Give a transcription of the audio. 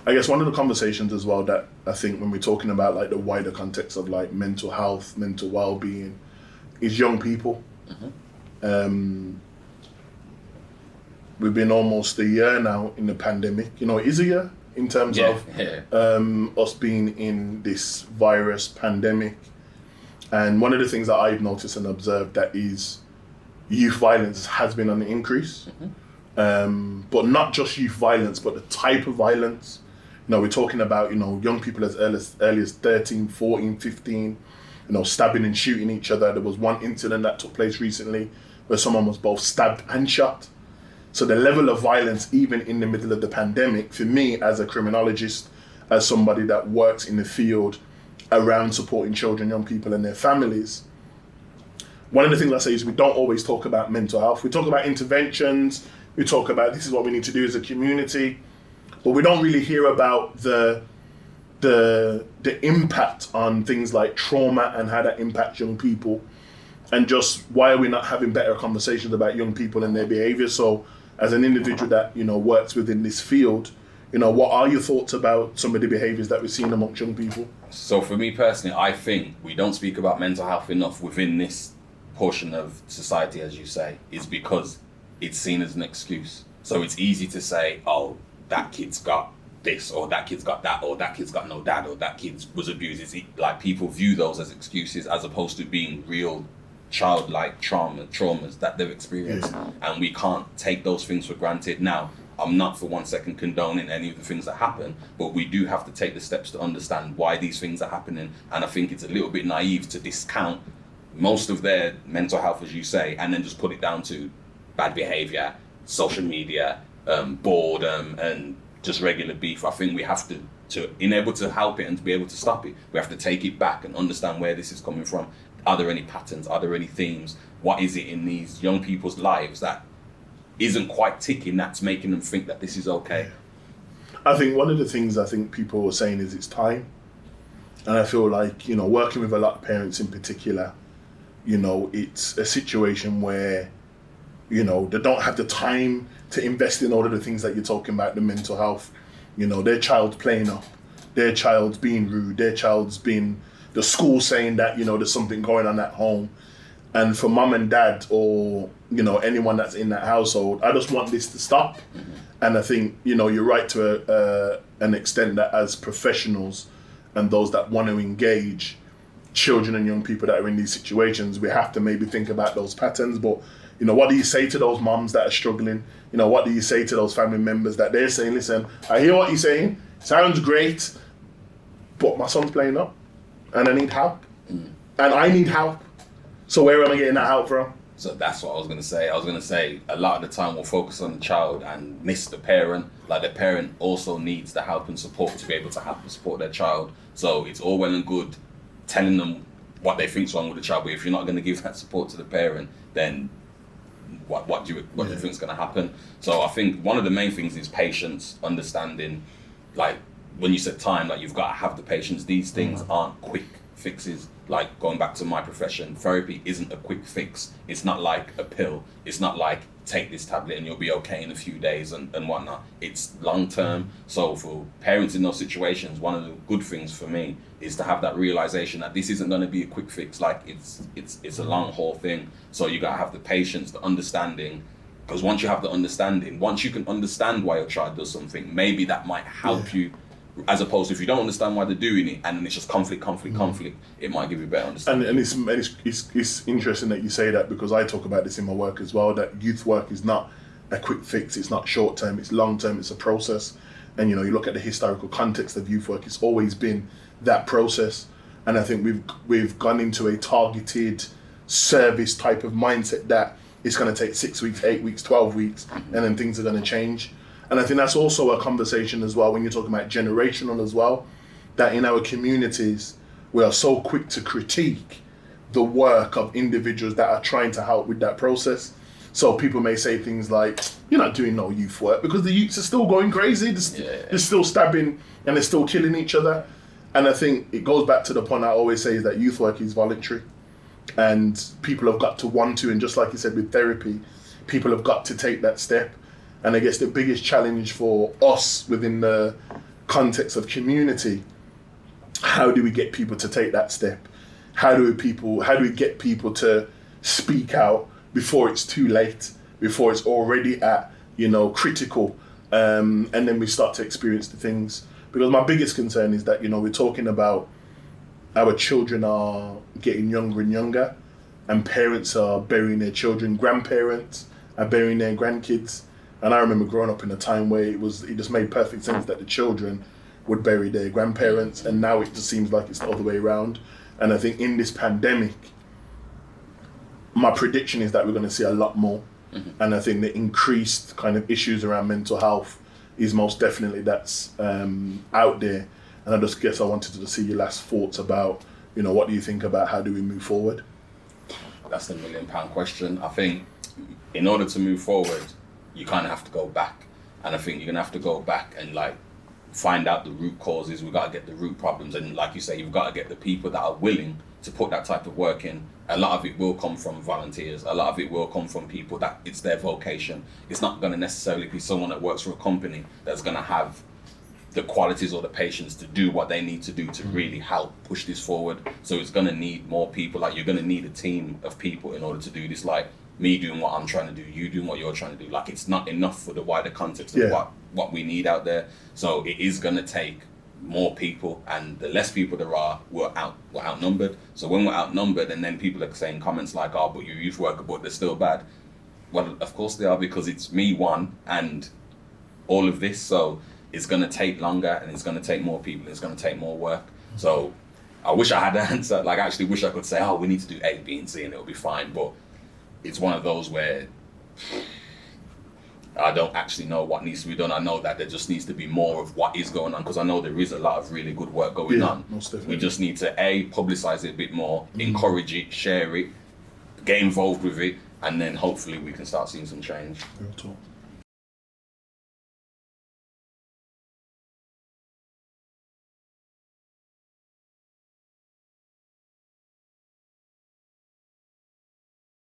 I guess one of the conversations as well that I think when we're talking about like the wider context of like mental health, mental well-being, is young people. We've been almost a year now in the pandemic. You know, it is a year in terms of us being in this virus pandemic. And one of the things that I've noticed and observed that is youth violence has been on the increase. But not just youth violence, but the type of violence. You know, we're talking about, you know, young people as early as 13, 14, 15, you know, stabbing and shooting each other. There was one incident that took place recently where someone was both stabbed and shot. So the level of violence, even in the middle of the pandemic, for me as a criminologist, as somebody that works in the field around supporting children, young people and their families, one of the things I say is we don't always talk about mental health. We talk about interventions, we talk about this is what we need to do as a community, but we don't really hear about the impact on things like trauma and how that impacts young people, and just why are we not having better conversations about young people and their behaviour. So as an individual that, you know, works within this field, you know, what are your thoughts about some of the behaviours that we're seeing amongst young people? So for me personally, I think we don't speak about mental health enough within this portion of society, as you say, is because it's seen as an excuse. So it's easy to say, oh, that kid's got this, or that kid's got that, or that kid's got no dad, or that kid was abused. It's like people view those as excuses as opposed to being real childlike traumas that they've experienced. And we can't take those things for granted. Now, I'm not for 1 second condoning any of the things that happen, but we do have to take the steps to understand why these things are happening. And I think it's a little bit naive to discount most of their mental health, as you say, and then just put it down to bad behavior, social media, boredom, and just regular beef. I think we have to in able to help it and to be able to stop it, we have to take it back and understand where this is coming from. Are there any patterns? Are there any themes? What is it in these young people's lives that isn't quite ticking that's making them think that this is okay? I think one of the things I think people are saying is it's time. And I feel like, you know, working with a lot of parents in particular, you know, it's a situation where, you know, they don't have the time to invest in all of the things that you're talking about, the mental health. You know, their child's playing up, their child's being rude, their child's being, the school saying that, you know, there's something going on at home. And for mum and dad, or, you know, anyone that's in that household, I just want this to stop. And I think, you know, you're right to an extent that as professionals and those that want to engage children and young people that are in these situations, we have to maybe think about those patterns. But, you know, what do you say to those mums that are struggling? You know, what do you say to those family members that they're saying, listen, I hear what you're saying, sounds great, but my son's playing up and I need help. And I need help. So where am I getting that help from? So that's what I was going to say. I was going to say a lot of the time we'll focus on the child and miss the parent. Like the parent also needs the help and support to be able to help and support their child. So it's all well and good telling them what they think's wrong with the child, but if you're not going to give that support to the parent, then what do you think's going to happen? So I think one of the main things is patience, understanding. Like when you said time, like you've got to have the patience. These things aren't quick fixes. Like going back to my profession, therapy isn't a quick fix. It's not like a pill. It's not like take this tablet and you'll be okay in a few days and whatnot. It's long term. So for parents in those situations, one of the good things for me is to have that realization that this isn't going to be a quick fix. Like it's a long haul thing. So you got to have the patience, the understanding. Because once you have the understanding, once you can understand why your child does something, maybe that might help you. As opposed to if you don't understand why they're doing it and then it's just conflict, it might give you a better understanding. And it's interesting that you say that, because I talk about this in my work as well, that youth work is not a quick fix, it's not short term, it's long term, it's a process. And you know, you look at the historical context of youth work, it's always been that process. And I think we've gone into a targeted service type of mindset that it's going to take 6 weeks, 8 weeks, 12 weeks, and then things are going to change. And I think that's also a conversation as well when you're talking about generational as well, that in our communities, we are so quick to critique the work of individuals that are trying to help with that process. So people may say things like, you're not doing no youth work, because the youths are still going crazy, they're still stabbing and they're still killing each other. And I think it goes back to the point I always say is that youth work is voluntary. And people have got to want to, and just like you said with therapy, people have got to take that step. And I guess the biggest challenge for us within the context of community, how do we get people to take that step? How do we get people to speak out before it's too late, before it's already at, critical, and then we start to experience the things. Because my biggest concern is that, we're talking about our children are getting younger and younger, and parents are burying their children, grandparents are burying their grandkids. And I remember growing up in a time where it just made perfect sense that the children would bury their grandparents, and now it just seems like it's the other way around. And I think in this pandemic, my prediction is that we're going to see a lot more. Mm-hmm. And I think the increased kind of issues around mental health is most definitely that's out there. And I just guess I wanted to see your last thoughts about, what do you think about how do we move forward? That's the £1 million question. I think in order to move forward, you kind of have to go back. And I think you're going to have to go back and find out the root causes. We've got to get the root problems. And like you say, you've got to get the people that are willing to put that type of work in. A lot of it will come from volunteers. A lot of it will come from people that it's their vocation. It's not going to necessarily be someone that works for a company that's going to have the qualities or the patience to do what they need to do to really help push this forward. So it's going to need more people. You're going to need a team of people in order to do this. Me doing what I'm trying to do, you doing what you're trying to do. It's not enough for the wider context of what we need out there. So it is going to take more people, and the less people there are, we're outnumbered. So when we're outnumbered, and then people are saying comments like, "Oh, but you're a youth worker, but they're still bad." Well, of course they are, because it's me, one, and all of this. So it's going to take longer, and it's going to take more people, and it's going to take more work. So I wish I had an answer. I actually wish I could say, "Oh, we need to do A, B, and C, and it'll be fine." But it's one of those where I don't actually know what needs to be done. I know that there just needs to be more of what is going on, because I know there is a lot of really good work going on. Most definitely. We just need to publicize it a bit more, encourage it, share it, get involved with it, and then hopefully we can start seeing some change. Real talk.